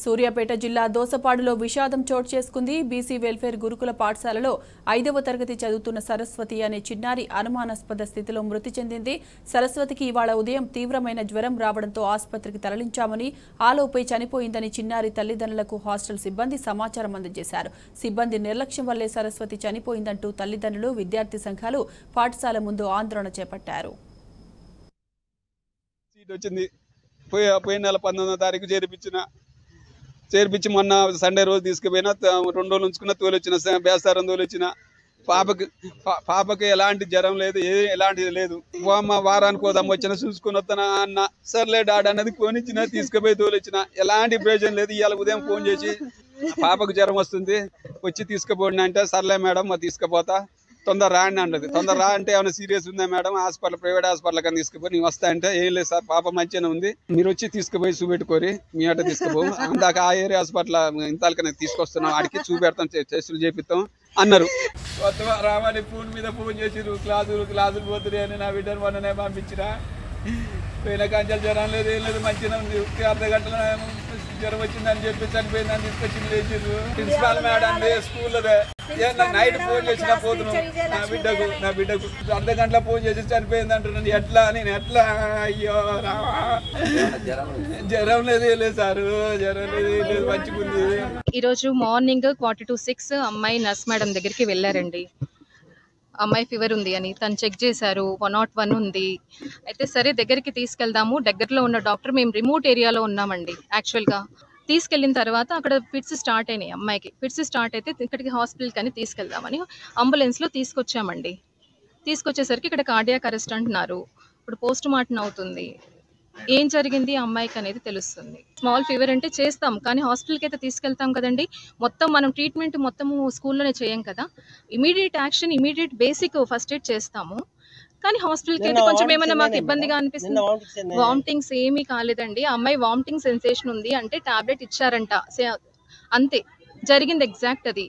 సూర్యాపేట జిల్లా దోసపాడులో విషాదం చోటు చేసుకుంది. బీసీ వెల్ఫేర్ గురుకుల పాఠశాలలో 5వ తరగతి చదువుతున్న సరస్వతి అనే చిన్నారి అనుమానాస్పద స్థితిలో మృతి చెందింది. సరస్వతికి ఇవాళ ఉదయం తీవ్రమైన జ్వరం రావడంతో ఆసుపత్రికి తరలించామని, ఆలోపై చనిపోయిందని చిన్నారి తల్లిదండ్రులకు హాస్టల్ సిబ్బంది సమాచారం అందజేశారు. సిబ్బంది నిర్లక్ష్యం వల్లే సరస్వతి చనిపోయిందంటూ తల్లిదండ్రులు, విద్యార్థి సంఘాలు పాఠశాల ముందు ఆందోళన చేపట్టారు. పోయిన నెల 19వ తారీఖు చేర్పించి మొన్న సండే రోజు తీసుకుపోయినా 2 రోజులు ఉంచుకున్న తోలొచ్చిన బేస్తారం తోలొచ్చిన పాపకి ఎలాంటి జ్వరం లేదు, ఎలాంటిది లేదు. అమ్మ వారానికి పోదాం వచ్చిన చూసుకుని వస్తానా అన్న, సర్లే డాడ్ అన్నది కొనిచ్చిన తీసుకుపోయి తోలొచ్చిన. ఎలాంటి ప్రయోజనం లేదు. ఇవాళ ఉదయం ఫోన్ చేసి పాపకు జ్వరం వస్తుంది వచ్చి తీసుకుపోండి అంటే, సర్లే మేడం మరి తీసుకుపోతా, తొందర రా అని అన్నది. తొందర రా అంటే ఏమైనా సీరియస్ ఉందా మేడం, హాస్పిటల్ ప్రైవేట్ హాస్పిటల్ కానీ తీసుకుపోయి నేను వస్తా అంటే, ఏం లేదు సార్ పాప మంచిగానే ఉంది, మీరు వచ్చి తీసుకుపోయి చూపెట్టుకోరి, మీ అట తీసుకుపో అందాక ఆ ఏరియా హాస్పిటల్ ఇంతకనే తీసుకొస్తున్నాం, ఆడికి చూపెడతాం, టెస్టులు చేపిస్తాం అన్నారు. రావాలి ఫోన్ మీద ఫోన్ చేసిరు, క్లాసులు పోతురు అని నా బిడ్డను మొన్ననే పంపించిన. పోయిన కంచెలు జ్వరం లేదు, ఏం లేదు, మంచిగా ఉంది. అర్ధ గంటల జ్వరం వచ్చిందని చెప్పి చనిపోయిందని తీసుకొచ్చి లేచిర్రు. ప్రిన్సిపాల్ మేడం స్కూల్లోదే నైట్ ఫోన్ చేసినా పోతున్నాం. నా బిడ్డకు అర్ధ గంటల ఫోన్ చేసి చనిపోయింది అంటున్నాను. ఎట్లా నేను ఎట్లా, అయ్యో రావా, జ్వరం లేదు, ఏం లేదు సార్, జ్వరం లేదు, ఏం లేదు, మంచిగా ఉంది. ఈరోజు మార్నింగ్ 5:45 అమ్మాయి నర్స్ మేడం దగ్గరికి వెళ్ళారండి. అమ్మాయి ఫీవర్ ఉంది అని తను చెక్ చేశారు, 101 ఉంది. అయితే సరే దగ్గరికి తీసుకెళ్దాము, దగ్గరలో ఉన్న డాక్టర్, మేము రిమోట్ ఏరియాలో ఉన్నామండి యాక్చువల్గా. తీసుకెళ్ళిన తర్వాత అక్కడ ఫిట్స్ స్టార్ట్ అయినాయి, అమ్మాయికి ఫిట్స్ స్టార్ట్ అయితే ఇక్కడికి హాస్పిటల్కి అని తీసుకెళ్దామని అంబులెన్స్లో తీసుకొచ్చామండి. తీసుకొచ్చేసరికి ఇక్కడ కార్డియాక్ అరెస్ట్ అంటున్నారు. ఇప్పుడు పోస్ట్ మార్టం అవుతుంది, ఏం జరిగింది అమ్మాయికి అనేది తెలుస్తుంది. స్మాల్ ఫీవర్ అంటే చేస్తాం, కానీ హాస్పిటల్కి అయితే తీసుకెళ్తాం కదండి. మొత్తం మనం ట్రీట్మెంట్ మొత్తము స్కూల్లోనే చేయం కదా. Immediate action, immediate basic first aid చేస్తాము, కానీ హాస్పిటల్కి అయితే కొంచెం ఏమైనా మాకు ఇబ్బందిగా అనిపిస్తుంది. వామిటింగ్స్ ఏమీ కాలేదండి. అమ్మాయి వామిటింగ్ సెన్సేషన్ ఉంది అంటే టాబ్లెట్ ఇచ్చారంట, అంతే జరిగింది, ఎగ్జాక్ట్ అది.